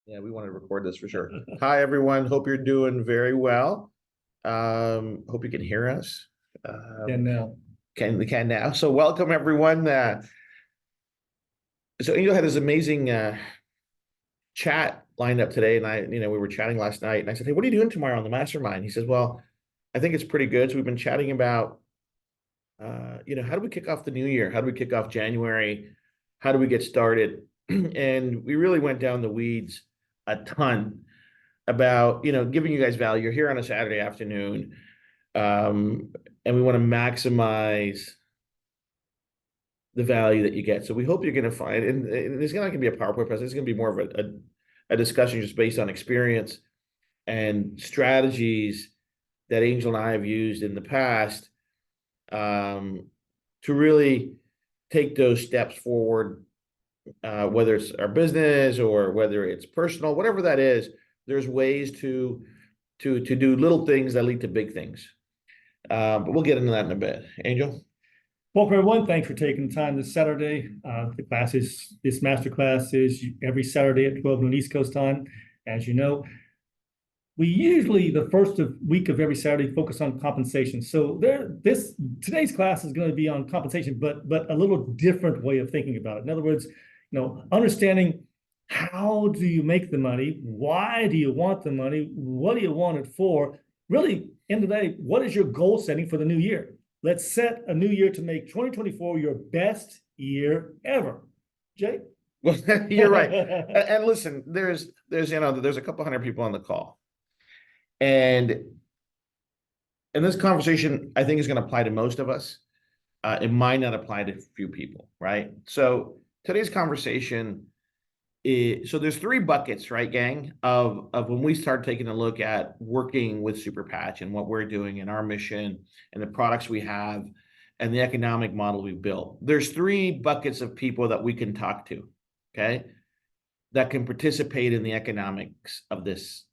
Yeah, we want to record this for sure. Hi, everyone. Hope you're doing very well. Hope you can hear us. And now, Can now. So welcome everyone. So Angel had this amazing chat lined up today, and we were chatting last night, and I said, "Hey, what are you doing tomorrow on the mastermind?" He says, "Well, I think it's pretty good." So we've been chatting about, how do we kick off the new year? How do we kick off January? How do we get started? And we really went down the weeds a ton about giving you guys value. You're here on a Saturday afternoon, and we want to maximize the value that you get. So we hope you're going to find, and it's not going to be a PowerPoint presentation. It's going to be more of a discussion just based on experience and strategies that Angel and I have used in the past, to really take those steps forward, whether it's our business or whether it's personal, whatever that is. There's ways to do little things that lead to big things. But we'll get into that in a bit. Angel? welcome everyone. Thanks for taking the time this Saturday. This master class is every Saturday at 12 noon East Coast time. As you know, we usually the first week of every Saturday focus on compensation. So today's class is going to be on compensation, but a little different way of thinking about it. In other words, understanding how do you make the money? Why do you want the money? What do you want it for? Really, end of the day, what is your goal setting for the new year? Let's set a new year to make 2024 your best year ever. Jay? Well, you're right. And listen, there's a couple hundred people on the call. And this conversation, I think, is going to apply to most of us. It might not apply to a few people, right? So today's conversation so there's three buckets, right, gang, of when we start taking a look at working with Super Patch and what we're doing and our mission and the products we have and the economic model we've built. There's three buckets of people that we can talk to, okay, that can participate in the economics of this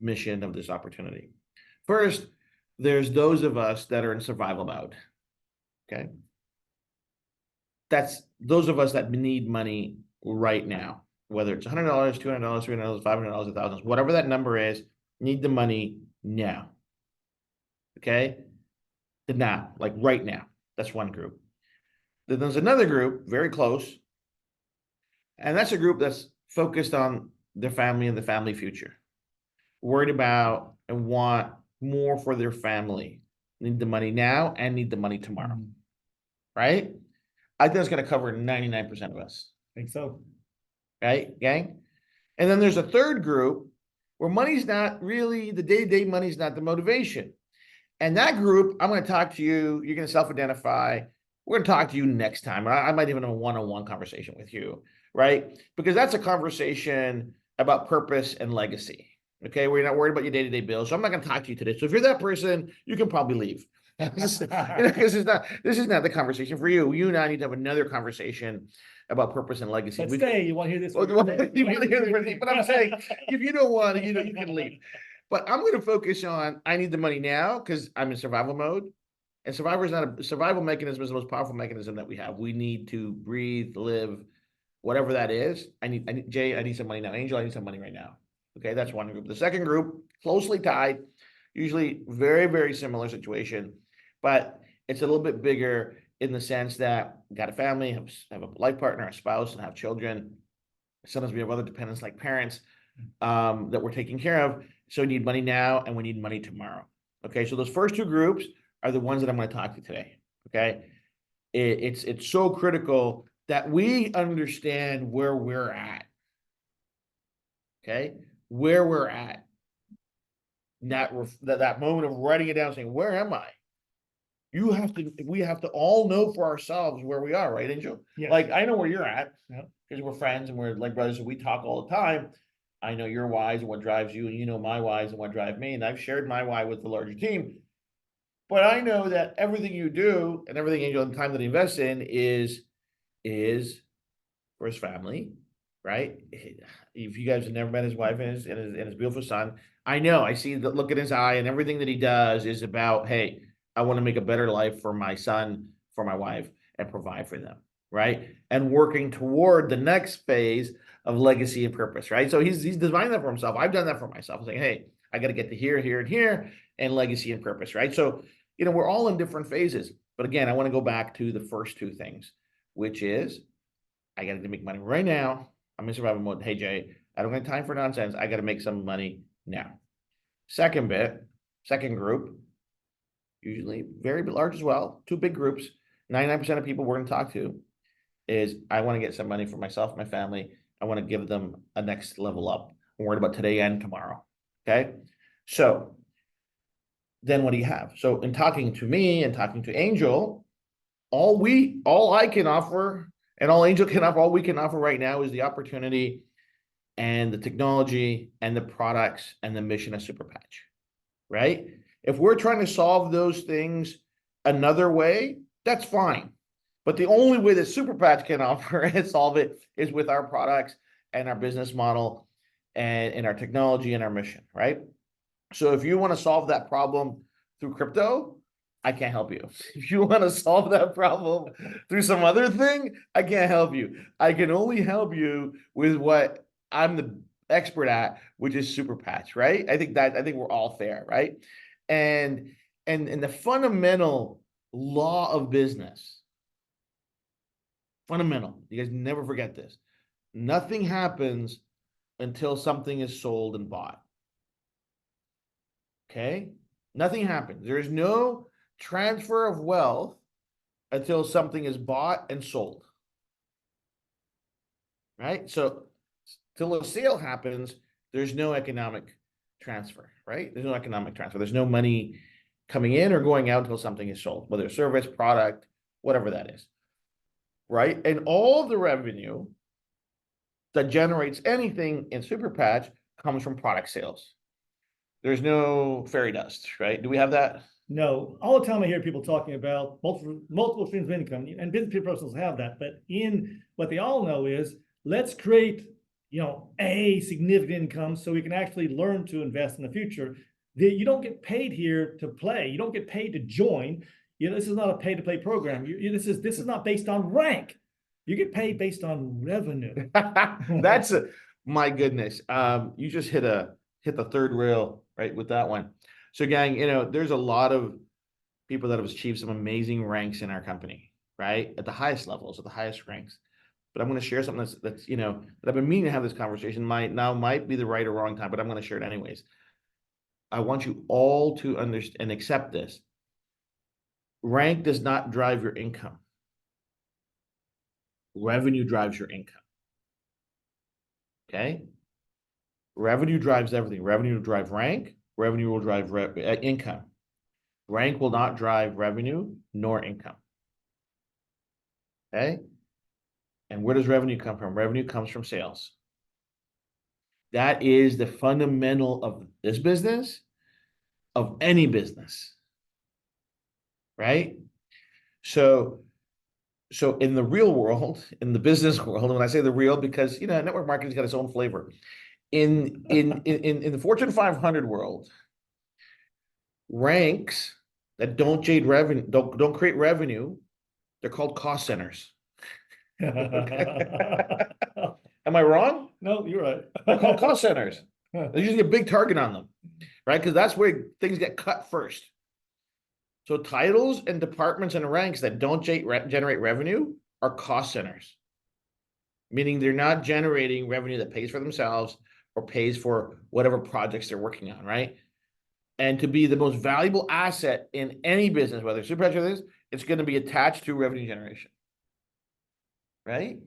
mission, of this opportunity. First, there's those of us that are in survival mode, okay? That's those of us that need money right now, whether it's $100, $200, $300, $500, $1,000, whatever that number is, need the money now. Okay? The now, like right now. That's one group. Then there's another group, very close, and that's a group that's focused on their family and the family future, worried about and want more for their family, need the money now and need the money tomorrow. Right? I think that's going to cover 99% of us. I think so. Right, gang? And then there's a third group where money's not really, the day-to-day money's not the motivation. And that group, I'm going to talk to you. You're going to self-identify. We're going to talk to you next time. I might even have a one-on-one conversation with you, right? Because that's a conversation about purpose and legacy. Okay, we're not worried about your day-to-day bills. So I'm not going to talk to you today. So if you're that person, you can probably leave. Because this is not the conversation for you. You and I need to have another conversation about purpose and legacy. Let's stay. You want to hear this? You want to hear this? But I'm saying, if you don't want to, you can leave. But I'm going to focus on, I need the money now because I'm in survival mode. And survival mechanism is the most powerful mechanism that we have. We need to breathe, live, whatever that is. I need Jay, I need some money now. Angel, I need some money right now. Okay, that's one group. The second group, closely tied, usually very, very similar situation, but it's a little bit bigger in the sense that got a family, have a life partner, a spouse, and have children. Sometimes we have other dependents like parents that we're taking care of. So we need money now and we need money tomorrow. Okay, so those first two groups are the ones that I'm going to talk to today. Okay, it's so critical that we understand where we're at. Okay, where we're at. That moment of writing it down, saying, where am I? We have to all know for ourselves where we are, right, Angel? Yeah. Like, I know where you're at, because we're friends and we're like brothers, and we talk all the time. I know your whys and what drives you, and you know my whys and what drive me, and I've shared my why with the larger team. But I know that everything you do and everything, Angel, and the time that he invests in is for his family, right? If you guys have never met his wife and his beautiful son, I know, I see the look in his eye, and everything that he does is about, hey, I want to make a better life for my son, for my wife, and provide for them. right? And working toward the next phase of legacy and purpose, right? So he's designed that for himself. I've done that for myself. I'm saying, hey, I got to get to here, here, and here, and legacy and purpose, right? So, we're all in different phases. But again, I want to go back to the first two things, which is I got to make money right now. I'm in survival mode. Hey, Jay, I don't have time for nonsense. I got to make some money now. Second group, usually very large as well, two big groups. 99% of people we're going to talk to is I want to get some money for myself, my family. I want to give them a next level up. I'm worried about today and tomorrow. Okay. So then what do you have? So in talking to me and talking to Angel, all I can offer and all Angel can offer, all we can offer right now is the opportunity and the technology and the products and the mission of Super Patch, right? If we're trying to solve those things another way, that's fine. But the only way that Super Patch can offer and solve it is with our products and our business model and our technology and our mission, right? So if you want to solve that problem through crypto, I can't help you. If you want to solve that problem through some other thing, I can't help you. I can only help you with what I'm the expert at, which is Super Patch, right? I think we're all fair, right? And the fundamental law of business, fundamental, you guys never forget this. Nothing happens until something is sold and bought. Okay? Nothing happens. There is no transfer of wealth until something is bought and sold. Right? So till a sale happens, there's no economic transfer, right? There's no economic transfer. There's no money coming in or going out until something is sold, whether it's service, product, whatever that is. Right? And all the revenue that generates anything in Super Patch comes from product sales. There's no fairy dust, right? Do we have that? No, all the time I hear people talking about multiple streams of income, and business professionals have that. But in what they all know is, let's create, a significant income so we can actually learn to invest in the future. You don't get paid here to play. You don't get paid to join. This is not a pay-to-play program. This is not based on rank. You get paid based on revenue. That's my goodness. You just hit the third rail right with that one. So gang, there's a lot of people that have achieved some amazing ranks in our company, right? At the highest levels, at the highest ranks. But I'm going to share something that's that I've been meaning to have this conversation. Might be the right or wrong time, but I'm going to share it anyways. I want you all to understand and accept this. Rank does not drive your income. Revenue drives your income. Okay? Revenue drives everything. Revenue will drive rank. Revenue will drive income. Rank will not drive revenue nor income. Okay? And where does revenue come from? Revenue comes from sales. That is the fundamental of this business, of any business. Right? So in the real world, in the business world, and when I say the real, because network marketing's got its own flavor. In the Fortune 500 world, ranks that don't create revenue, they're called cost centers. Am I wrong? No, you're right. They're called cost centers. There's usually a big target on them, right? Because that's where things get cut first. So titles and departments and ranks that don't generate revenue are cost centers, meaning they're not generating revenue that pays for themselves or pays for whatever projects they're working on, right? And to be the most valuable asset in any business, whether it's Super Patch or this, it's going to be attached to revenue generation, right?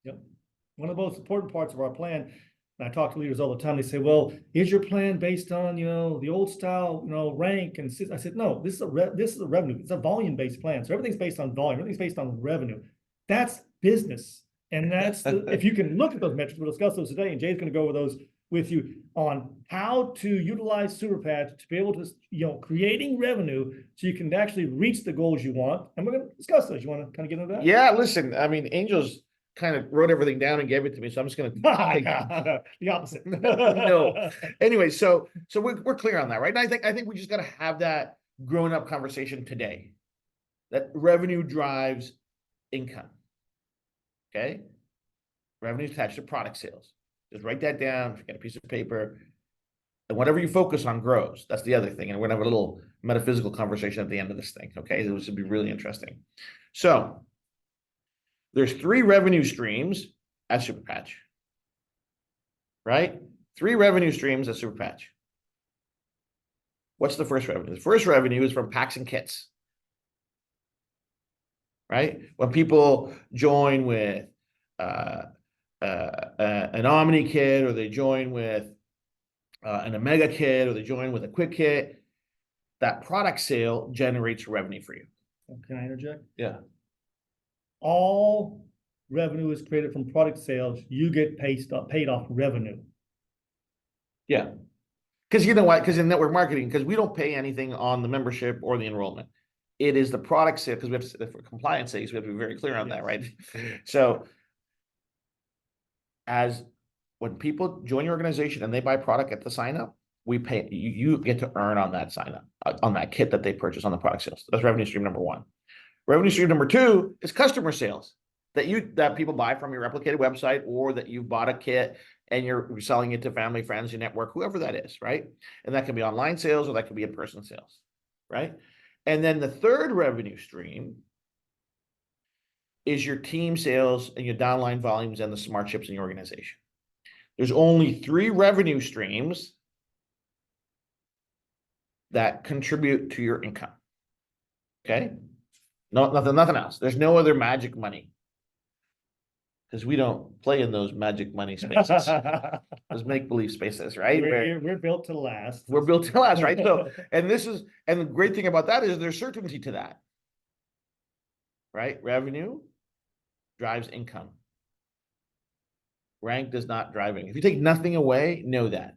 Yep. One of the most important parts of our plan, and I talk to leaders all the time, they say, well, is your plan based on, the old style, rank? And I said, no, this is a revenue. It's a volume-based plan. So everything's based on volume. Everything's based on revenue. That's business. And that's, if you can look at those metrics, we'll discuss those today. And Jay's going to go over those with you on how to utilize Super Patch to be able to, creating revenue so you can actually reach the goals you want. And we're going to discuss those. You want to kind of get into that? Yeah, listen, I mean, Angel's kind of wrote everything down and gave it to me, so I'm just going to the opposite. No. Anyway, so we're clear on that, right? And I think we just got to have that grown up conversation today. That revenue drives income. okay? Revenue attached to product sales. Just write that down, get a piece of paper, and whatever you focus on grows. That's the other thing. And we're gonna have a little metaphysical conversation at the end of this thing, okay? This would be really interesting. So there's 3 revenue streams at Super Patch, right? 3 revenue streams at Super Patch. What's the first revenue? The first revenue is from packs and kits, right? When people join with an Omni kit, or they join with an Omega kit, or they join with a quick kit, that product sale generates revenue for you. Can I interject? Yeah. All revenue is created from product sales. You get paid off revenue. Yeah. Because you know what? Because in network marketing, because we don't pay anything on the membership or the enrollment. It is the product sale, because we have to, for compliance sakes, we have to be very clear on that, right? So when people join your organization and they buy product at the sign up, we pay you get to earn on that sign up, on that kit that they purchase on the product sales. That's revenue stream number 1. Revenue stream number 2 is customer sales that people buy from your replicated website, or that you've bought a kit and you're selling it to family, friends, your network, whoever that is, right? And that can be online sales, or that could be in-person sales, right? And then the third revenue stream is your team sales and your downline volumes and the smart chips in your organization. There's only 3 revenue streams that contribute to your income. Okay? No, nothing else. There's no other magic money. Because we don't play in those magic money spaces. Those make-believe spaces, right? We're built to last. We're built to last, right? So, and the great thing about that is there's certainty to that. Right? Revenue drives income. Rank does not drive it. If you take nothing away, know that.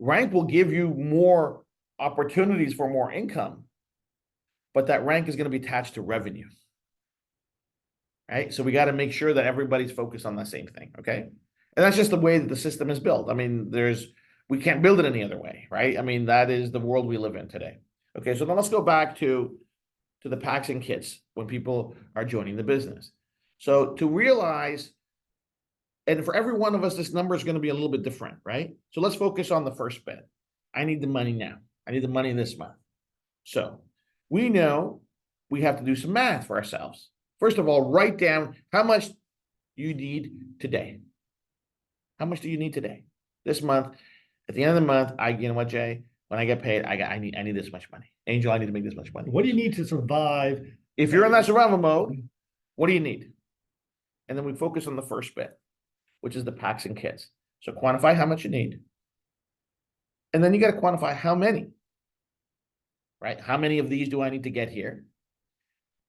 Rank will give you more opportunities for more income, but that rank is going to be attached to revenue. Right? So we got to make sure that everybody's focused on the same thing, okay? And that's just the way that the system is built. I mean, we can't build it any other way, right? I mean, that is the world we live in today. Okay, so then let's go back to the packs and kits when people are joining the business. So to realize, and for every one of us, this number is going to be a little bit different, right? So let's focus on the first bit. I need the money now. I need the money this month. So we know we have to do some math for ourselves. First of all, write down how much you need today. How much do you need today? This month, at the end of the month, you know what, Jay? When I get paid, I need this much money. Angel, I need to make this much money. What do you need to survive? If you're in that survival mode, what do you need? And then we focus on the first bit, which is the packs and kits. So quantify how much you need. And then you got to quantify how many, right? How many of these do I need to get here?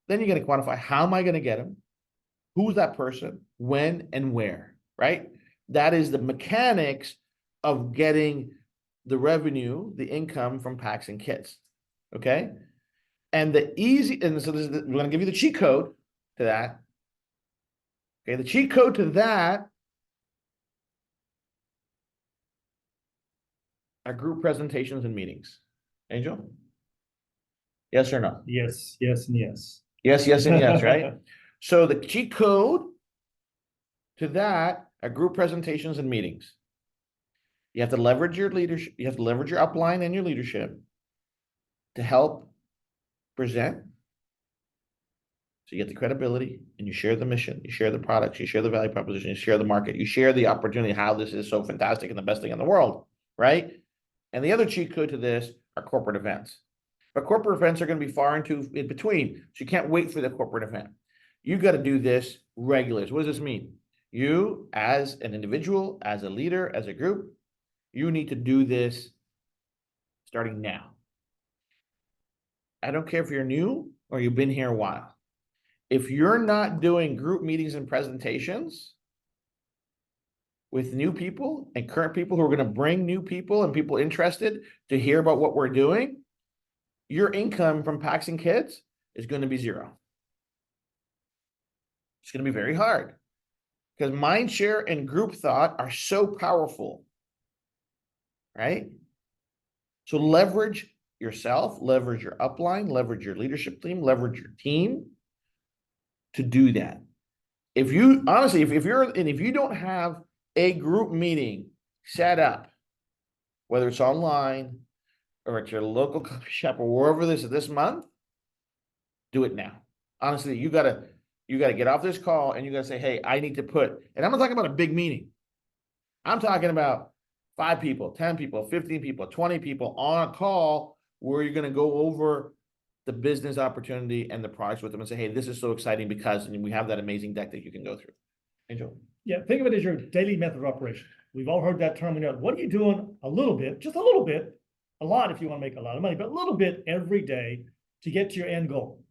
Then you got to quantify how am I going to get them? Who's that person? When and where, right? That is the mechanics of getting the revenue, the income from packs and kits, okay? And so we're going to give you the cheat code to that. Okay, the cheat code to that are group presentations and meetings. Angel? Yes or no? Yes, yes, and yes. Yes, yes, and yes, right? So the cheat code to that are group presentations and meetings. You have to leverage your leadership, you have to leverage your upline and your leadership to help present. So you get the credibility and you share the mission, you share the products, you share the value proposition, you share the market, you share the opportunity, how this is so fantastic and the best thing in the world, right? And the other cheat code to this are corporate events. But corporate events are going to be far in between. So you can't wait for the corporate event. You got to do this regularly. So what does this mean? You, as an individual, as a leader, as a group, you need to do this starting now. I don't care if you're new or you've been here a while. If you're not doing group meetings and presentations with new people and current people who are going to bring new people and people interested to hear about what we're doing, your income from packs and kits is going to be zero. It's going to be very hard because mind share and group thought are so powerful, right? So leverage yourself, leverage your upline, leverage your leadership team, leverage your team to do that. if you honestly, if you're and if you don't have a group meeting set up, whether it's online or at your local coffee shop or wherever this month, do it now. Honestly, you gotta get off this call and you gotta say, hey, I need to put, and I'm not talking about a big meeting. I'm talking about 5 people, 10 people, 15 people, 20 people on a call where you're gonna go over the business opportunity and the products with them and say, hey, this is so exciting because, and we have that amazing deck that you can go through. Angel. Yeah, think of it as your daily method of operation. We've all heard that term. We know what are you doing a little bit, just a little bit, a lot if you want to make a lot of money, but a little bit every day to get to your end goal.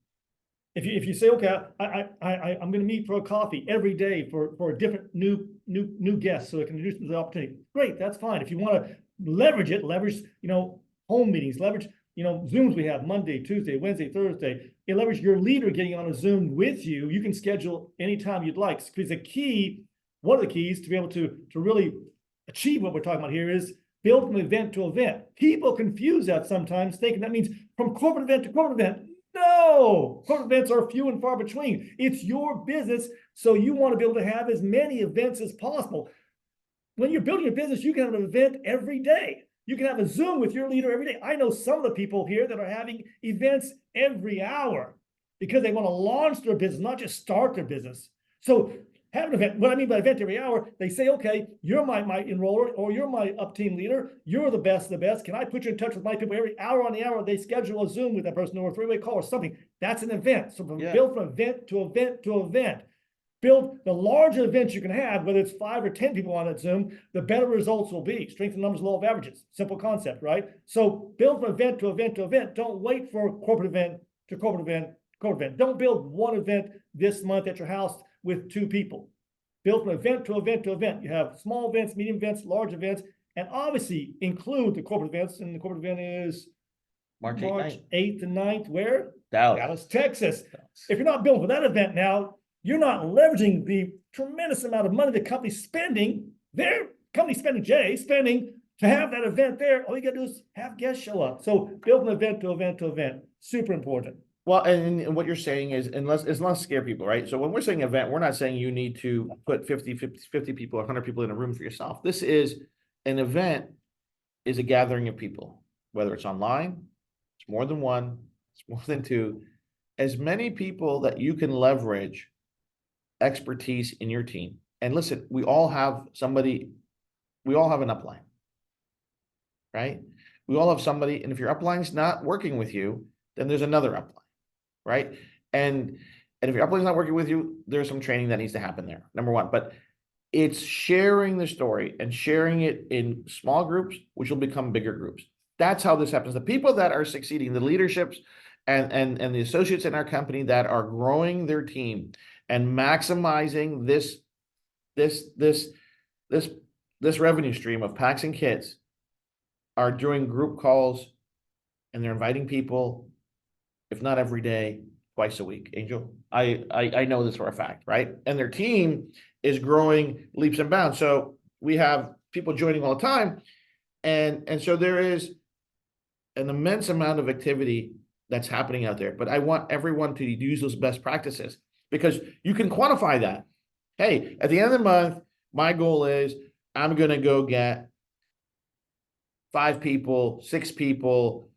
If you say, okay, I'm going to meet for a coffee every day for a different new guest so I can introduce them to the opportunity. Great, that's fine. If you want to leverage it, home meetings, leverage Zooms we have Monday, Tuesday, Wednesday, Thursday. You leverage your leader getting on a Zoom with you. You can schedule anytime you'd like. Because one of the keys to be able to really achieve what we're talking about here is build from event to event. People confuse that sometimes, thinking that means from corporate event to corporate event. No, corporate events are few and far between. It's your business, so you want to be able to have as many events as possible. When you're building a business, you can have an event every day. You can have a Zoom with your leader every day. I know some of the people here that are having events every hour because they want to launch their business, not just start their business. So have an event. What I mean by event every hour, they say, okay, you're my enroller or you're my up team leader. You're the best of the best. Can I put you in touch with my people every hour on the hour? They schedule a Zoom with that person or a 3-way call or something. That's an event. So build from event to event to event. Build the larger events you can have, whether it's 5 or 10 people on that Zoom, the better results will be. Strength in numbers, law of averages. Simple concept, right? So build from event to event to event. Don't wait for corporate event to corporate event to corporate event. Don't build one event this month at your house with 2 people. Build from event to event to event. You have small events, medium events, large events, and obviously include the corporate events. And the corporate event is March 8th and 9th. Where? Dallas, Texas. If you're not building for that event now, you're not leveraging the tremendous amount of money the company's spending. Their company spending to have that event there. All you gotta do is have guests show up. So build from event to event to event. Super important. Well, and what you're saying is, let's not scare people, right? So when we're saying event, we're not saying you need to put 50 people or 100 people in a room for yourself. This is an event is a gathering of people, whether it's online, it's more than 1, it's more than 2, as many people that you can leverage expertise in your team. And listen, we all have an upline, right? We all have somebody, and if your upline's not working with you, then there's another upline, right? And if your upline's not working with you, there's some training that needs to happen there, number 1. But it's sharing the story and sharing it in small groups, which will become bigger groups. That's how this happens. The people that are succeeding, the leaderships and the associates in our company that are growing their team and maximizing this revenue stream of packs and kits are doing group calls, and they're inviting people, if not every day, twice a week. Angel, I know this for a fact, right? And their team is growing leaps and bounds. So we have people joining all the time, and so there is an immense amount of activity that's happening out there. But I want everyone to use those best practices, because you can quantify that. Hey, at the end of the month, my goal is I'm going to go get 5 people, 6 people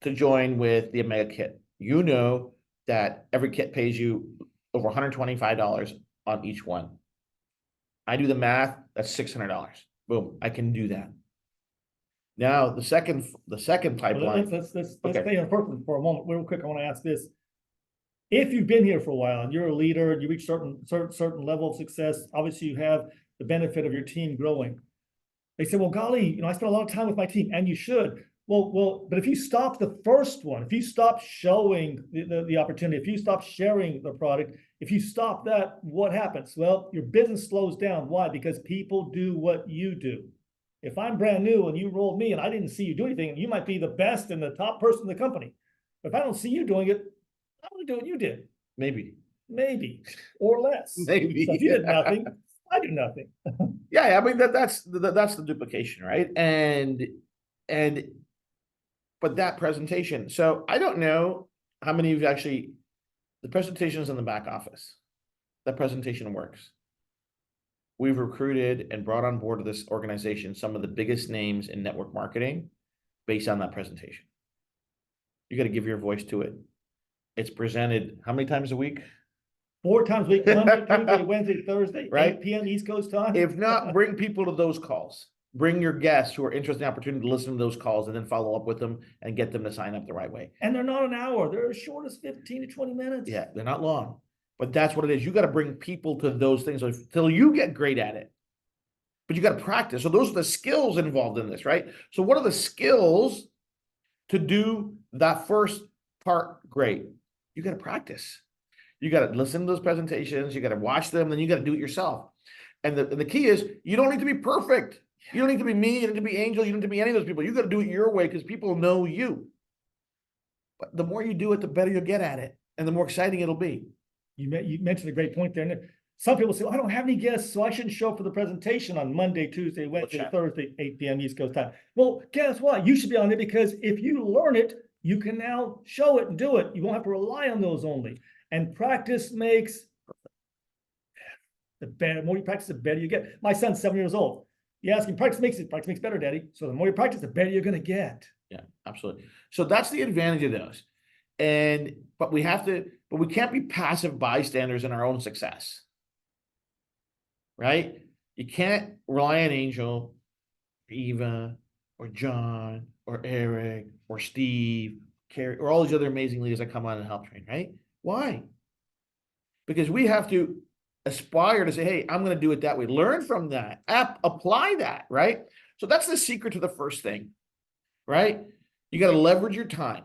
to join with the Omega kit. You know that every kit pays you over $125 on each one. I do the math, that's $600. Boom, I can do that. Now, the second pipeline. Let's stay on purpose for a moment. Real quick, I want to ask this. If you've been here for a while and you're a leader and you reach certain level of success, obviously you have the benefit of your team growing. They say, well, golly, I spent a lot of time with my team, and you should. Well, but if you stop the first one, if you stop showing the opportunity, if you stop sharing the product, if you stop that, what happens? Well, your business slows down. Why? Because people do what you do. If I'm brand new and you rolled me and I didn't see you do anything, and you might be the best and the top person in the company. If I don't see you doing it, I'm going to do what you did. Maybe, or less. Maybe. So if you did nothing, I do nothing. Yeah, I mean that's the duplication, right? But that presentation. So I don't know how many of you actually, the presentation is in the back office. that presentation works. We've recruited and brought on board to this organization some of the biggest names in network marketing based on that presentation. You got to give your voice to it. It's presented how many times a week? 4 times a week, Monday, Tuesday, Wednesday, Thursday, Right. 8 p.m. East Coast time. If not, bring people to those calls. Bring your guests who are interested in the opportunity to listen to those calls and then follow up with them and get them to sign up the right way. And they're not an hour. They're as short as 15 to 20 minutes. Yeah, they're not long, but that's what it is. You got to bring people to those things until you get great at it. But you got to practice. So those are the skills involved in this, right? So what are the skills to do that first part great? You got to practice. You got to listen to those presentations. You got to watch them. Then you got to do it yourself. And the key is you don't need to be perfect. You don't need to be me. You don't need to be Angel. You don't need to be any of those people. You got to do it your way because people know you. But the more you do it, the better you'll get at it. And the more exciting it'll be. You mentioned a great point there. And some people say, well, I don't have any guests, so I shouldn't show up for the presentation on Monday, Tuesday, Wednesday, Thursday, 8 p.m. East Coast time. Well, guess what? You should be on there because if you learn it, you can now show it and do it. You won't have to rely on those only. And practice makes the better. The more you practice, the better you get. My son's 7 years old. You ask him, practice makes better, Daddy. So the more you practice, the better you're going to get. Yeah, absolutely. So that's the advantage of those. But we can't be passive bystanders in our own success. Right? You can't rely on Angel, or Eva, or John, or Eric, or Steve, Carrie, or all these other amazing leaders that come on and help train, right? Why? Because we have to aspire to say, hey, I'm going to do it that way. Learn from that. Apply that, right? So that's the secret to the first thing, right? You got to leverage your time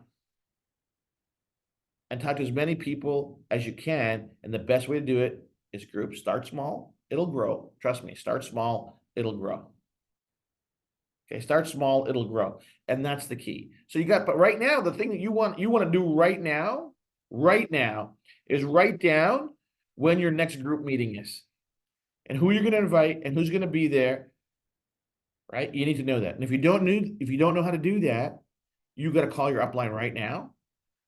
and talk to as many people as you can. And the best way to do it is groups. Start small, it'll grow. Trust me, start small, it'll grow. Okay, start small, it'll grow. And that's the key. So but right now, the thing that you want to do right now is write down when your next group meeting is and who you're going to invite and who's going to be there, right? You need to know that. And if you don't know how to do that, you got to call your upline right now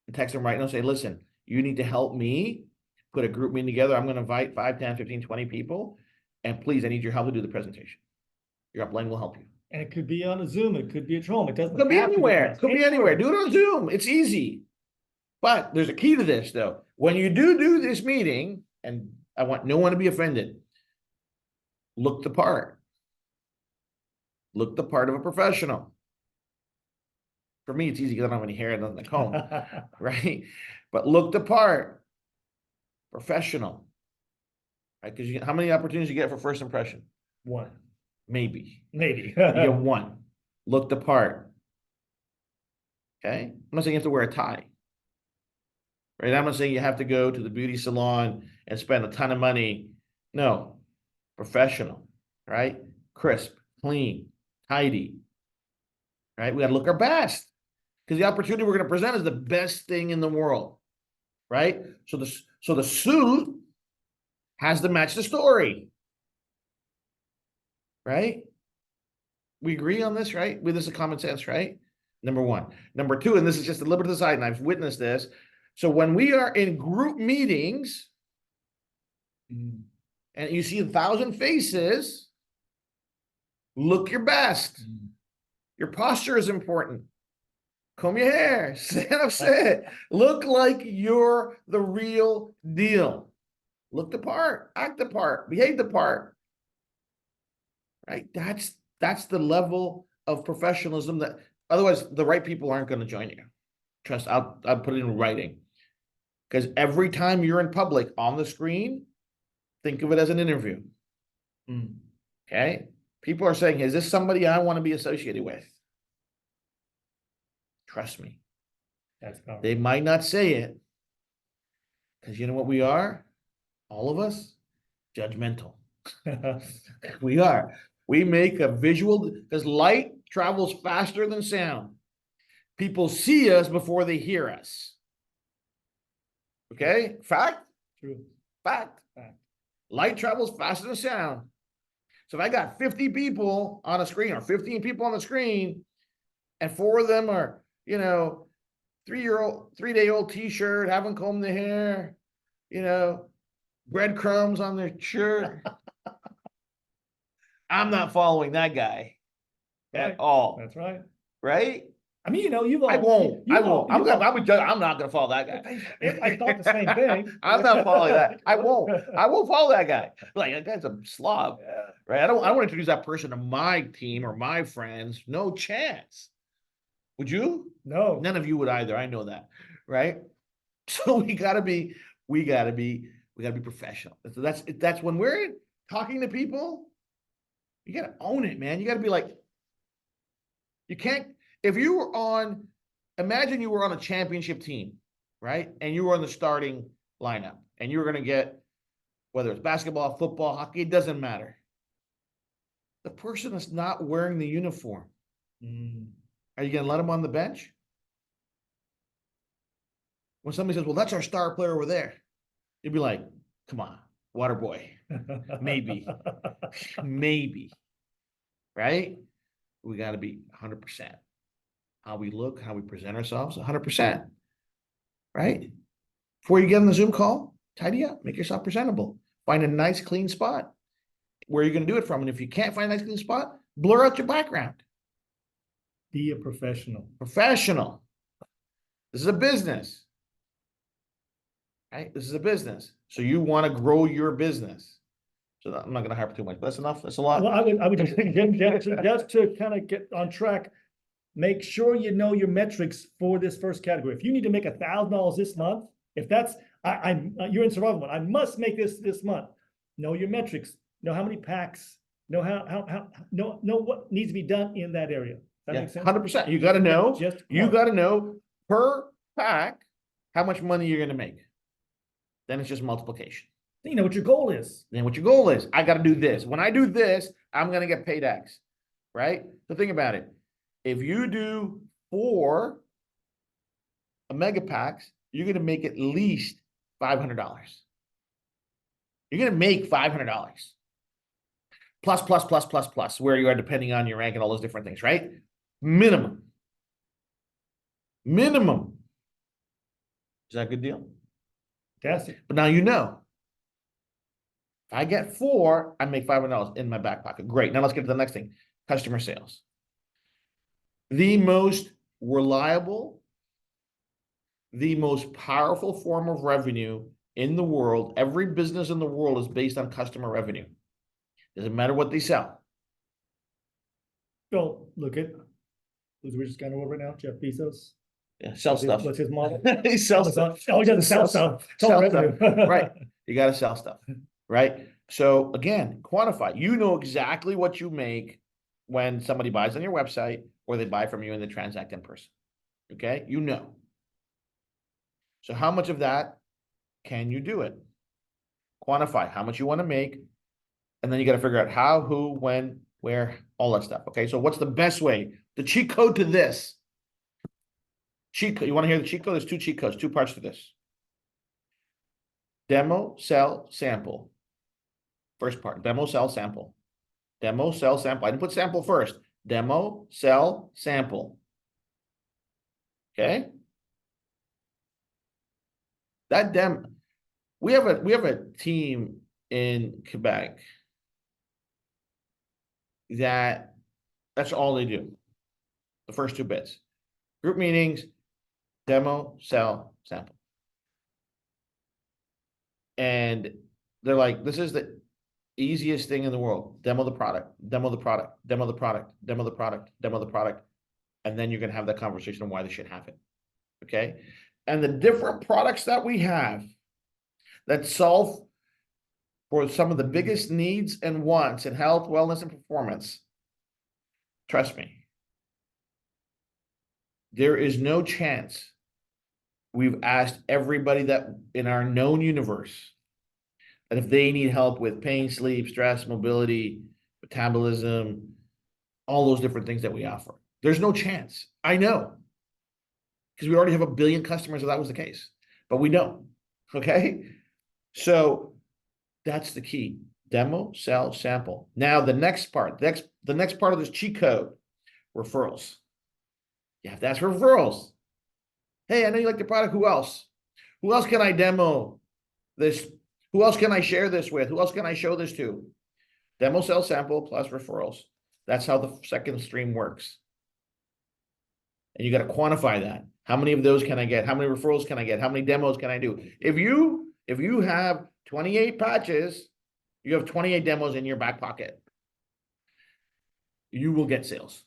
and text them right now and say, listen, you need to help me put a group meeting together. I'm going to invite 5, 10, 15, 20 people. And please, I need your help to do the presentation. Your upline will help you. And it could be on a Zoom. It could be at home. It doesn't Could be have to anywhere. Could be anywhere. Do it on Zoom. It's easy. But there's a key to this, though. When you do this meeting, and I want no one to be offended, look the part. Look the part of a professional. For me, it's easy because I don't have any hair and nothing to comb, right? But look the part. Professional. Right? Because how many opportunities you get for first impression? One. Maybe. Maybe. You get one. Look the part. Okay? I'm not saying you have to wear a tie. Right? I'm not saying you have to go to the beauty salon and spend a ton of money. No. Professional. Right? Crisp, clean, tidy. Right? We got to look our best. Because the opportunity we're going to present is the best thing in the world. Right? So the suit has to match the story. Right? We agree on this, right? This is common sense, right? Number one. Number two, and this is just a little bit aside, and I've witnessed this. So when we are in group meetings, and you see 1,000 faces, look your best. Your posture is important. Comb your hair, stand up, sit. Look like you're the real deal. Look the part, act the part, behave the part. Right? That's the level of professionalism that otherwise the right people aren't going to join you. Trust, I'll put it in writing. Because every time you're in public on the screen, think of it as an interview. Okay? People are saying, is this somebody I want to be associated with? Trust me. That's powerful. They might not say it. Because you know what we are? All of us? Judgmental. We are. We make a visual, because light travels faster than sound. People see us before they hear us. Okay? Fact? True. Fact. Light travels faster than sound. So if I got 50 people on a screen or 15 people on the screen, and 4 of them are, 3-day-old t-shirt, haven't combed the hair, breadcrumbs on their shirt. I'm not following that guy Right. at all, That's right. right? I mean, you know, you've all. I won't. you I all- won't. you all- I'm not gonna follow that guy. I thought the same thing. I'm not following that. I won't. I won't follow that guy. Like that guy's a slob, Yeah. right? I don't want to introduce that person to my team or my friends. No chance. Would you? No. None of you would either. I know that, right? So we gotta be professional. That's when we're talking to people, you gotta own it, man. You gotta be like, you can't, if you were on, imagine you were on a championship team, right? And you were on the starting lineup and you were gonna get, whether it's basketball, football, hockey, it doesn't matter. The person that's not wearing the uniform, are you gonna let them on the bench? When somebody says, well, that's our star player over there, you'd be like, come on, water boy, maybe, right? We got to be 100%. How we look, how we present ourselves, 100%, right? Before you get on the Zoom call, tidy up, make yourself presentable. Find a nice, clean spot where you're going to do it from. And if you can't find a nice, clean spot, blur out your background. Be a professional. Professional. This is a business. Right? This is a business. So you want to grow your business. So I'm not going to harp too much, but that's enough. That's a lot. Well, I would just think just to kind of get on track, make sure you know your metrics for this first category. If you need to make $1,000 this month, if that's you're in survival mode, I must make this month. Know your metrics. Know how many packs. Know know what needs to be done in that area. That makes sense. 100%. You got to know. Just You got to know per pack how much money you're going to make. Then it's just multiplication. You know what your goal is. Then what your goal is. I got to do this. When I do this, I'm going to get paid X, right? So think about it. If you do 4 mega packs, you're going to make at least $500. You're going to make $500. Plus, where you are depending on your rank and all those different things, right? Minimum. Is that a good deal? Fantastic. But now you know. If I get 4, I make $500 in my back pocket. Great. Now let's get to the next thing. Customer sales. The most reliable, the most powerful form of revenue in the world. Every business in the world is based on customer revenue. Doesn't matter what they sell. Well, look at who's the richest guy in the world right now, Jeff Bezos. Yeah, sell stuff. What's his model? He sells stuff. Oh, he doesn't sell stuff. It's all Sell revenue. stuff. Right. You got to sell stuff. Right. So again, quantify. You know exactly what you make when somebody buys on your website or they buy from you and they transact in person. Okay. You know. So how much of that can you do it? Quantify how much you want to make. And then you got to figure out how, who, when, where, all that stuff. Okay. So what's the best way? The cheat code to this. Cheat code. You want to hear the cheat code? There's 2 cheat codes, 2 parts to this. Demo, sell, sample. First part, demo, sell, sample. Demo, sell, sample. I didn't put sample first. Demo, sell, sample. Okay. That demo, we have a team in Quebec that's all they do. The first 2 bits. Group meetings, demo, sell, sample. And they're like, this is the easiest thing in the world. Demo the product, demo the product, demo the product, demo the product, demo the product. And then you're going to have that conversation on why this should happen. Okay. And the different products that we have that solve for some of the biggest needs and wants in health, wellness, and performance. Trust me. There is no chance. We've asked everybody that in our known universe that if they need help with pain, sleep, stress, mobility, metabolism, all those different things that we offer. There's no chance. I know. Because we already have 1 billion customers if that was the case. But we don't. Okay? So that's the key. Demo, sell, sample. Now the next part, the next part of this cheat code, referrals. You have to ask for referrals. Hey, I know you like the product. Who else? Who else can I demo this Who else can I share this with? Who else can I show this to? Demo, sell, sample plus referrals. That's how the second stream works. And you got to quantify that. How many of those can I get? How many referrals can I get? How many demos can I do? If you have 28 patches, you have 28 demos in your back pocket. You will get sales.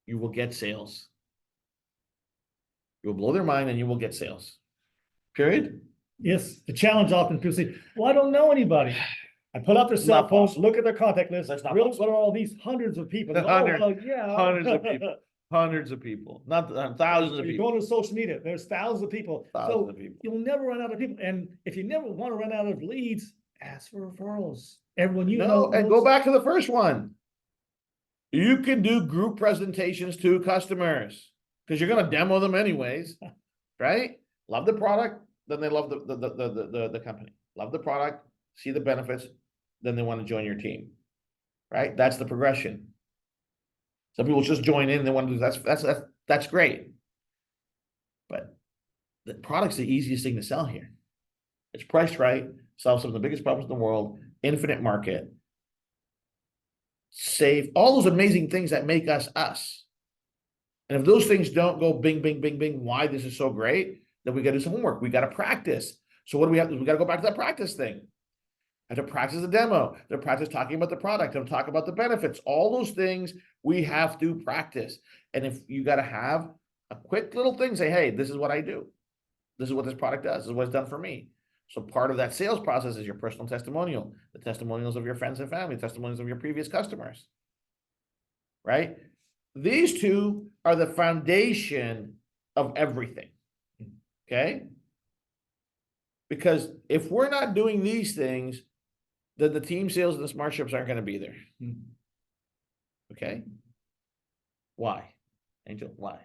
You will get sales. You will blow their mind and you will get sales. Period. Yes, the challenge often people say, well, I don't know anybody. I pull out their cell Not phones, possible. look at their contact list. That's not Really, possible. what are all these hundreds of people? Hundreds- well, yeah. hundreds of people. Hundreds of people, not thousands of You people. go to social media, there's thousands of people. Thousands So of people. you'll never run out of people. And if you never want to run out of leads, ask for referrals. Everyone you know. No, and go back to the first one. You can do group presentations to customers because you're going to demo them anyways, right? Love the product, then they love the company. Love the product, see the benefits, then they want to join your team, right? That's the progression. Some people just join in and they want to do that's great. But the product's the easiest thing to sell here. It's priced right, solves some of the biggest problems in the world, infinite market, safe, all those amazing things that make us us. And if those things don't go bing, bing, bing, bing, why this is so great, then we got to do some homework. We got to practice. So what do we have to do? We got to go back to that practice thing. I have to practice the demo, to practice talking about the product, to talk about the benefits, all those things we have to practice. And if you got to have a quick little thing, say, hey, this is what I do. This is what this product does. This is what it's done for me. So part of that sales process is your personal testimonial, the testimonials of your friends and family, testimonials of your previous customers, right? These two are the foundation of everything, okay? Because if we're not doing these things, then the team sales and the smart ships aren't going to be there. Okay? Why? Angel, why?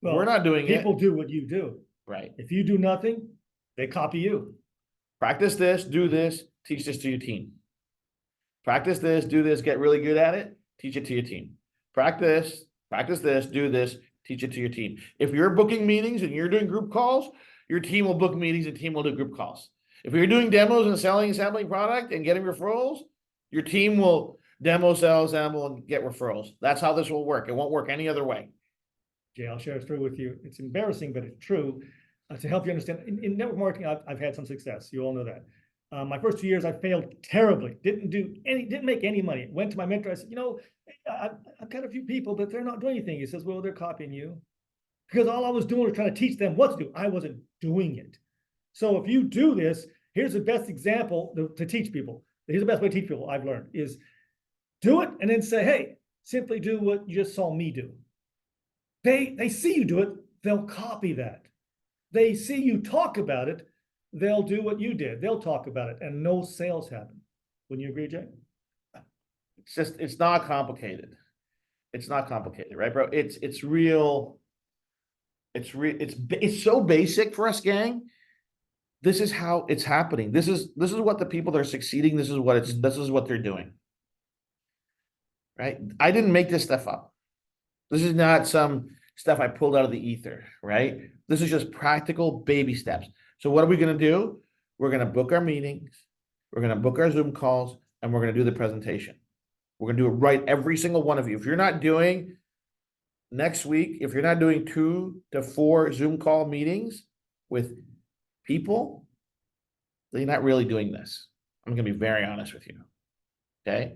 Well, we're not doing people it. do what you do. Right. If you do nothing, they copy you. Practice this, do this, teach this to your team. Practice this, do this, get really good at it, teach it to your team. Practice this, do this, teach it to your team. If you're booking meetings and you're doing group calls, your team will book meetings and team will do group calls. If you're doing demos and selling and sampling product and getting referrals, your team will demo, sell, sample, and get referrals. That's how this will work. It won't work any other way. Jay, I'll share it through with you. It's embarrassing, but it's true. To help you understand, in network marketing, I've had some success. You all know that. My first 2 years, I failed terribly. Didn't make any money. Went to my mentor. I said, I've got a few people, but they're not doing anything. He says, well, they're copying you. Because all I was doing was trying to teach them what to do. I wasn't doing it. So if you do this, here's the best example to teach people. Here's the best way to teach people I've learned is do it and then say, hey, simply do what you just saw me do. They see you do it, they'll copy that. They see you talk about it, they'll do what you did. They'll talk about it and no sales happen. Wouldn't you agree, Jay? It's not complicated. It's not complicated, right, bro? It's real. It's so basic for us, gang. This is how it's happening. This is what the people that are succeeding, this is what they're doing. Right? I didn't make this stuff up. This is not some stuff I pulled out of the ether, right? This is just practical baby steps. So what are we going to do? We're going to book our meetings. We're going to book our Zoom calls and we're going to do the presentation. We're going to do it right, every single one of you. If you're not doing next week, if you're not doing 2 to 4 Zoom call meetings with people, then you're not really doing this. I'm going to be very honest with you. Okay.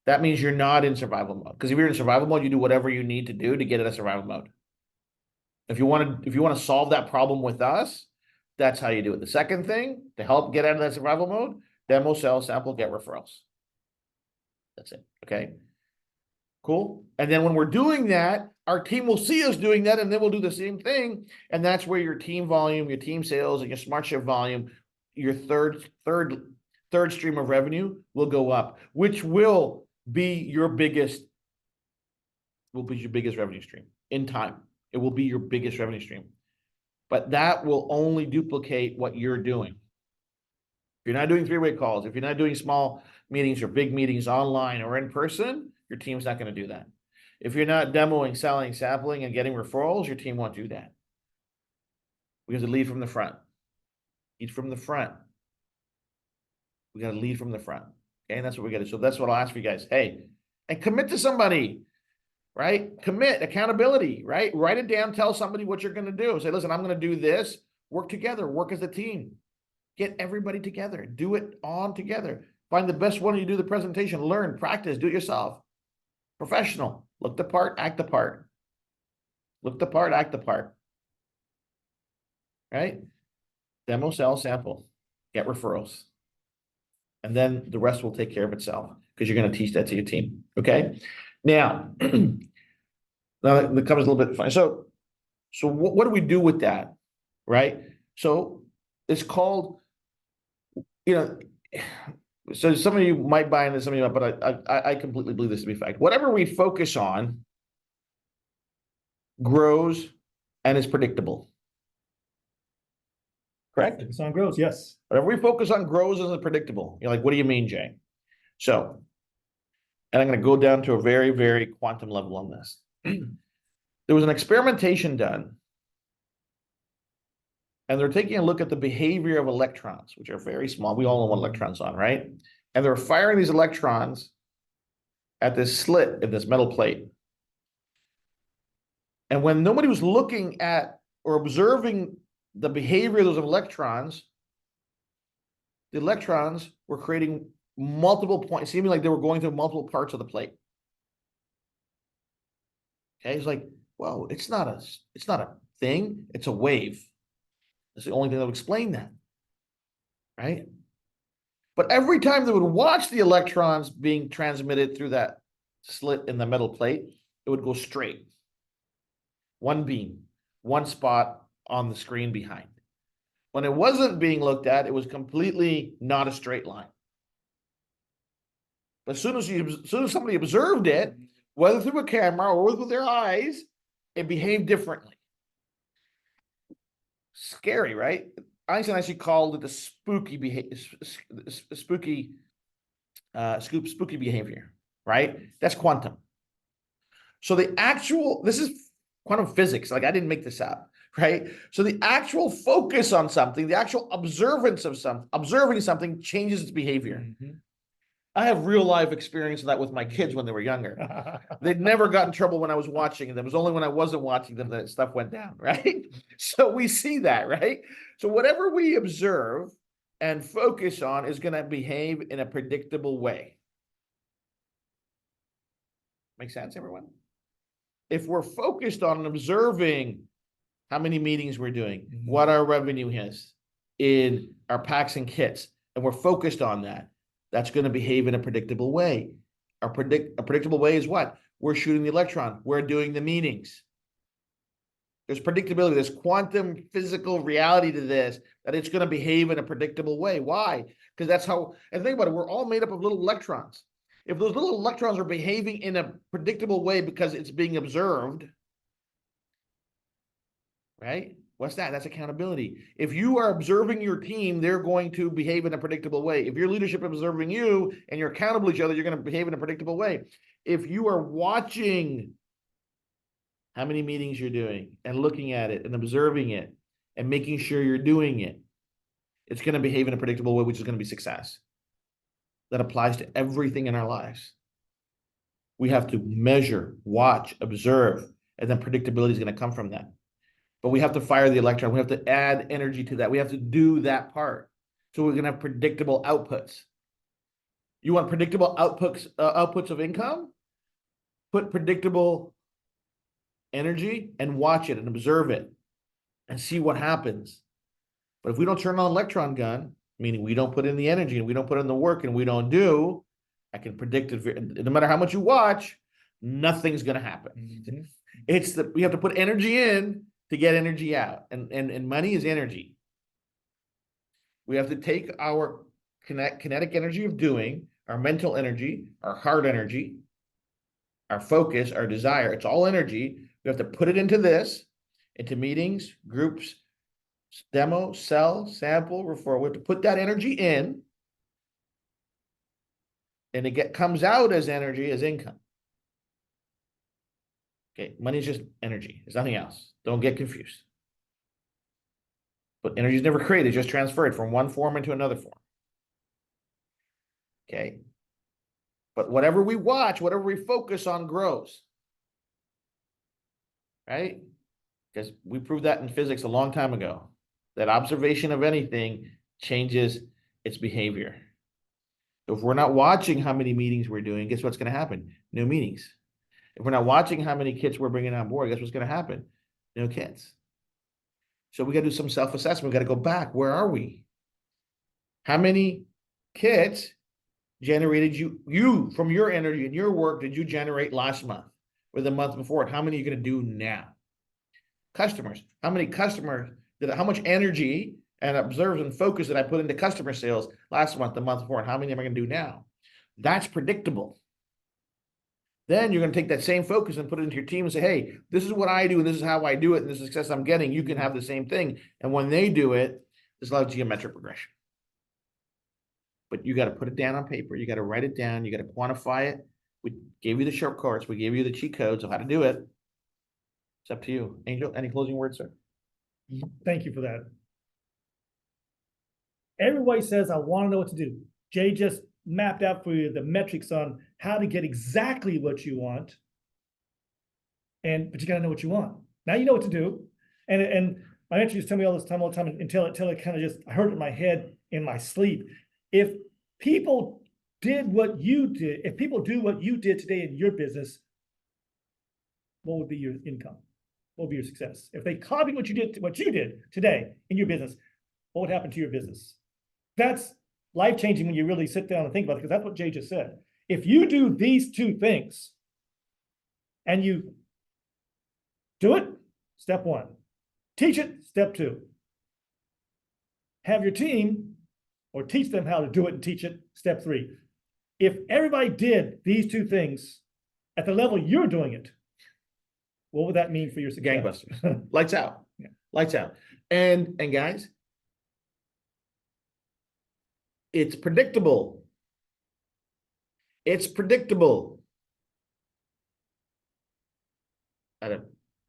That means you're not in survival mode. Because if you're in survival mode, you do whatever you need to do to get in a survival mode. If you want to solve that problem with us, that's how you do it. The second thing to help get out of that survival mode, demo, sell, sample, get referrals. That's it. Okay. Cool. And then when we're doing that, our team will see us doing that and then we'll do the same thing. And that's where your team volume, your team sales, and your smart shift volume, your third stream of revenue will go up, which will be your biggest revenue stream in time. It will be your biggest revenue stream. But that will only duplicate what you're doing. If you're not doing 3-way calls, if you're not doing small meetings or big meetings online or in person, your team's not going to do that. If you're not demoing, selling, sampling, and getting referrals, your team won't do that. Because they lead from the front. Lead from the front. We got to lead from the front. Okay, and that's what we got to. So that's what I'll ask for you guys. Hey, and commit to somebody, right? Commit, accountability, right? Write it down. Tell somebody what you're going to do. Say, listen, I'm going to do this. Work together. Work as a team. Get everybody together. Do it on together. Find the best one. You do the presentation. Learn, practice, do it yourself. Professional. Look the part, act the part. Look the part, act the part. Right? Demo, sell, sample. Get referrals. And then the rest will take care of itself because you're going to teach that to your team. Okay. Now, now that covers a little bit. So what do we do with that? Right. So it's called, so some of you might buy into some of you, but I completely believe this to be fact. Whatever we focus on grows and is predictable. Correct? Focus on growth, yes. Whatever we focus on grows and is predictable. You're like, what do you mean, Jay? So, and I'm going to go down to a very, very quantum level on this. There was an experimentation done, and they're taking a look at the behavior of electrons, which are very small. We all know what electrons are, right? And they're firing these electrons at this slit in this metal plate. And when nobody was looking at or observing the behavior of those electrons, the electrons were creating multiple points, seeming like they were going through multiple parts of the plate. Okay, it's like, well, it's not a thing, it's a wave. That's the only thing that would explain that, right? But every time they would watch the electrons being transmitted through that slit in the metal plate, it would go straight. One beam, one spot on the screen behind. When it wasn't being looked at, it was completely not a straight line. But as soon as somebody observed it, whether through a camera or with their eyes, it behaved differently. Scary, right? Einstein actually called it the spooky behavior, right? That's quantum. So this is quantum physics. Like, I didn't make this up, right? So the actual focus on something, the actual observing something changes its behavior. Mm-hmm. I have real life experience of that with my kids when they were younger. They'd never got in trouble when I was watching them. It was only when I wasn't watching them that stuff went down, right? So we see that, right? So whatever we observe and focus on is going to behave in a predictable way. Make sense, everyone? If we're focused on observing how many meetings we're doing, what our revenue is in our packs and kits, and we're focused on that, that's going to behave in a predictable way. A predictable way is what? We're shooting the electron. We're doing the meetings. There's predictability. There's quantum physical reality to this, that it's going to behave in a predictable way. Why? Because that's how, and think about it, we're all made up of little electrons. If those little electrons are behaving in a predictable way because it's being observed, right? What's that? That's accountability. If you are observing your team, they're going to behave in a predictable way. If your leadership is observing you and you're accountable to each other, you're going to behave in a predictable way. If you are watching how many meetings you're doing and looking at it and observing it and making sure you're doing it, it's going to behave in a predictable way, which is going to be success. That applies to everything in our lives. We have to measure, watch, observe, and then predictability is going to come from that. But we have to fire the electron. We have to add energy to that. We have to do that part. So we're going to have predictable outputs. You want predictable outputs of income? Put predictable energy and watch it and observe it and see what happens. But if we don't turn on an electron gun, meaning we don't put in the energy and we don't put in the work and we don't do, I can predict it. No matter how much you watch, nothing's going to happen. Mm-hmm. We have to put energy in to get energy out, and money is energy. We have to take our kinetic energy of doing, our mental energy, our heart energy, our focus, our desire. It's all energy. We have to put it into into meetings, groups, demo, sell, sample, refer. We have to put that energy in, and it comes out as energy, as income. Okay, money is just energy. There's nothing else. Don't get confused. But energy is never created, it's just transferred from one form into another form. Okay. But whatever we watch, whatever we focus on grows. Right? Because we proved that in physics a long time ago. That observation of anything changes its behavior. If we're not watching how many meetings we're doing, guess what's going to happen? No meetings. If we're not watching how many kits we're bringing on board, guess what's going to happen? No kits. So we got to do some self-assessment. We got to go back. Where are we? How many kits generated you from your energy and your work did you generate last month or the month before it? How many are you going to do now? Customers. How many customers how much energy and observe and focus that I put into customer sales last month, the month before, and how many am I going to do now? That's predictable. Then you're going to take that same focus and put it into your team and say, hey, this is what I do, and this is how I do it, and this is the success I'm getting. You can have the same thing. And when they do it, there's a lot of geometric progression. But you got to put it down on paper. You got to write it down. You got to quantify it. We gave you the shortcuts. We gave you the cheat codes of how to do it. It's up to you. Angel, any closing words, sir? Thank you for that. Everybody says, I want to know what to do. Jay just mapped out for you the metrics on how to get exactly what you want. But you got to know what you want. Now you know what to do. And my mentor used to tell me all the time, until it kind of just, I heard it in my head in my sleep. If people did what you did, if people do what you did today in your business, what would be your income? What would be your success? If they copied what you did today in your business, what would happen to your business? That's life-changing when you really sit down and think about it, because that's what Jay just said. If you do these two things and you do it, step one. Teach it, step two. Have your team or teach them how to do it and teach it, step three. If everybody did these two things at the level you're doing it, what would that mean for your success? Gangbusters. Lights out. Yeah. Lights out. And guys, it's predictable. It's predictable. At a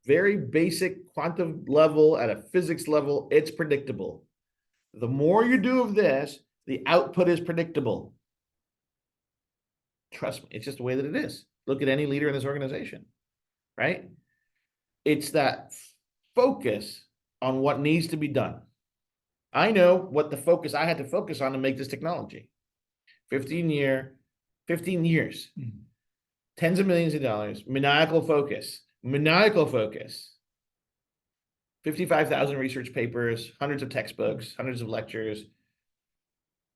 very basic quantum level, at a physics level, it's predictable. The more you do of this, the output is predictable. Trust me, it's just the way that it is. Look at any leader in this organization, right? It's that focus on what needs to be done. I know what the focus I had to focus on to make this technology. 15 years, tens of millions of dollars, maniacal focus, 55,000 research papers, hundreds of textbooks, hundreds of lectures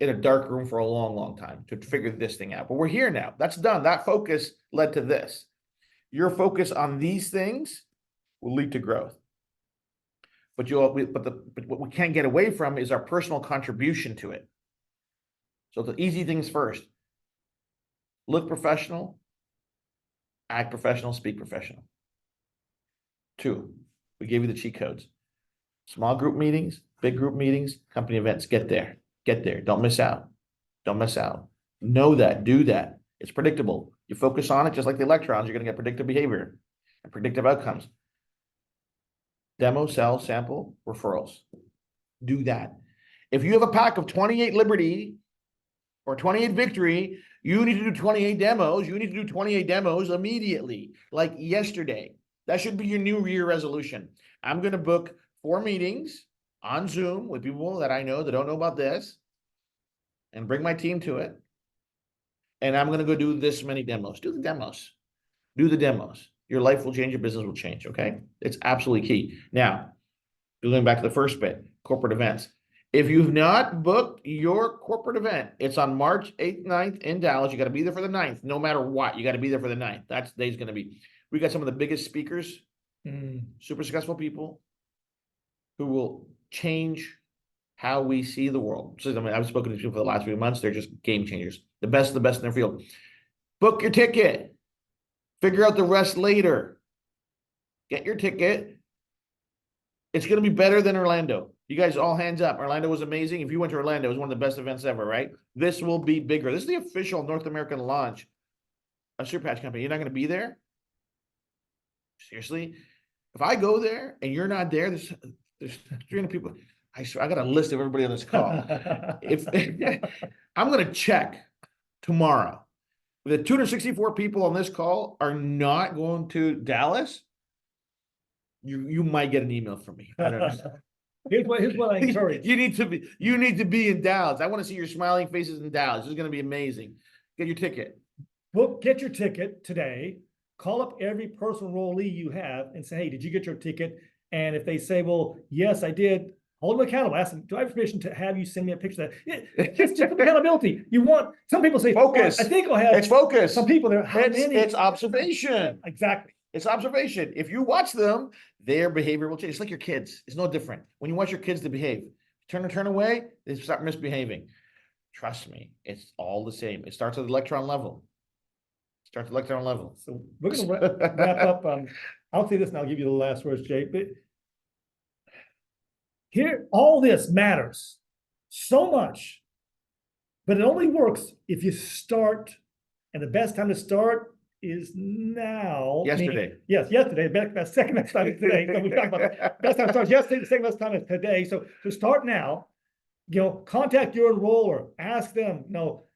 in a dark room for a long, long time to figure this thing out. But we're here now. That's done. That focus led to this. Your focus on these things will lead to growth. But what we can't get away from is our personal contribution to it. So the easy things first. Look professional, act professional, speak professional. 2, we gave you the cheat codes. Small group meetings, big group meetings, company events, get there. Get there. Don't miss out. Don't miss out. Know that. Do that. It's predictable. You focus on it, just like the electrons, you're going to get predictive behavior and predictive outcomes. Demo, sell, sample, referrals. Do that. If you have a pack of 28 Liberty or 28 Victory, you need to do 28 demos. You need to do 28 demos immediately, like yesterday. That should be your new year resolution. I'm going to book 4 meetings on Zoom with people that I know that don't know about this and bring my team to it. And I'm going to go do this many demos. Do the demos. Do the demos. Your life will change. Your business will change. Okay. It's absolutely key. Now, going back to the first bit, corporate events. If you've not booked your corporate event, it's on March 8th, 9th in Dallas. You got to be there for the 9th. No matter what, you got to be there for the 9th. That day's going to be. We got some of the biggest speakers, super successful people who will change how we see the world. So, I mean, I've spoken to people for the last few months. They're just game changers. The best of the best in their field. Book your ticket. Figure out the rest later. Get your ticket. It's going to be better than Orlando. You guys all hands up. Orlando was amazing. If you went to Orlando, it was one of the best events ever, right? This will be bigger. This is the official North American launch of Super Patch Company. You're not going to be there? Seriously? If I go there and you're not there, there's 300 people. I swear, I got a list of everybody on this call. If I'm gonna check tomorrow. The 264 people on this call are not going to Dallas. You might get an email from me. I don't know. Here's what I encourage. You need to be in Dallas. I want to see your smiling faces in Dallas. This is going to be amazing. Get your ticket. Get your ticket today. Call up every personal enrollee you have and say, hey, did you get your ticket? And if they say, well, yes, I did, hold them accountable. Ask them, do I have permission to have you send me a picture of that? It's just accountability. You want, some people say, focus. I think I'll have. It's focus. Some people there. It's observation. Exactly. It's observation. If you watch them, their behavior will change. It's like your kids. It's no different. When you watch your kids to behave, turn away, they start misbehaving. Trust me, it's all the same. It starts at the electron level. So we're going to wrap up. I'll say this and I'll give you the last words, Jay. But here, all this matters so much, but it only works if you start. And the best time to start is now. Yesterday. Yesterday. Best second best time is today. So we talked about that. Best time to start yesterday, the second best time is today. So to start now, contact your enroller, ask them,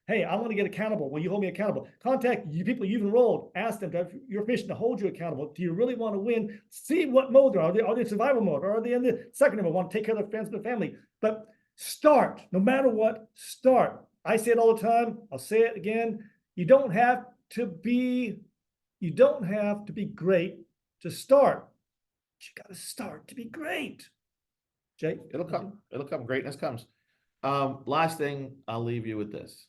hey, I want to get accountable. Will you hold me accountable? Contact you people you've enrolled, ask them to have your permission to hold you accountable. Do you really want to win? See what mode they're on. Are they in survival mode? Or are they in the second mode? Want to take care of their friends and their family? But start, no matter what, start. I say it all the time. I'll say it again. You don't have to be great to start. You got to start to be great. Jay? It'll come. Greatness comes. Last thing, I'll leave you with this.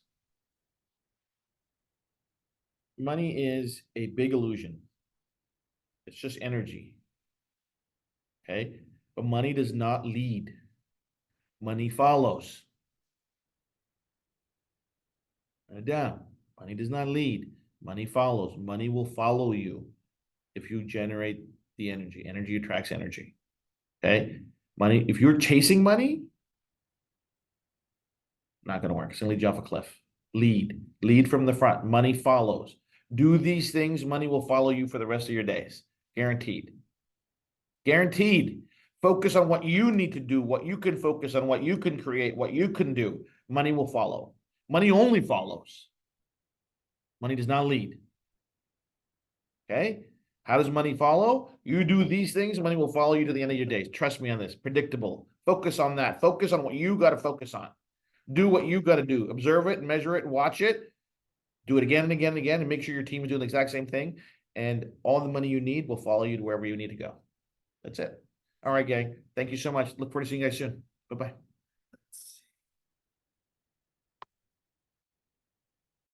Money is a big illusion. It's just energy. Okay? But money does not lead. Money follows. Write it down. Money does not lead. Money follows. Money will follow you if you generate the energy. Energy attracts energy. Okay? Money, if you're chasing money, not going to work. It's going to lead you off a cliff. Lead from the front. Money follows. Do these things, money will follow you for the rest of your days. Guaranteed. Focus on what you need to do, what you can focus on, what you can create, what you can do. Money will follow. Money only follows. Money does not lead. Okay? How does money follow? You do these things, money will follow you to the end of your days. Trust me on this. Predictable. Focus on that. Focus on what you got to focus on. Do what you got to do. Observe it, measure it, watch it. Do it again and again and again, and make sure your team is doing the exact same thing. And all the money you need will follow you to wherever you need to go. That's it. All right, gang. Thank you so much. Look forward to seeing you guys soon. Bye-bye.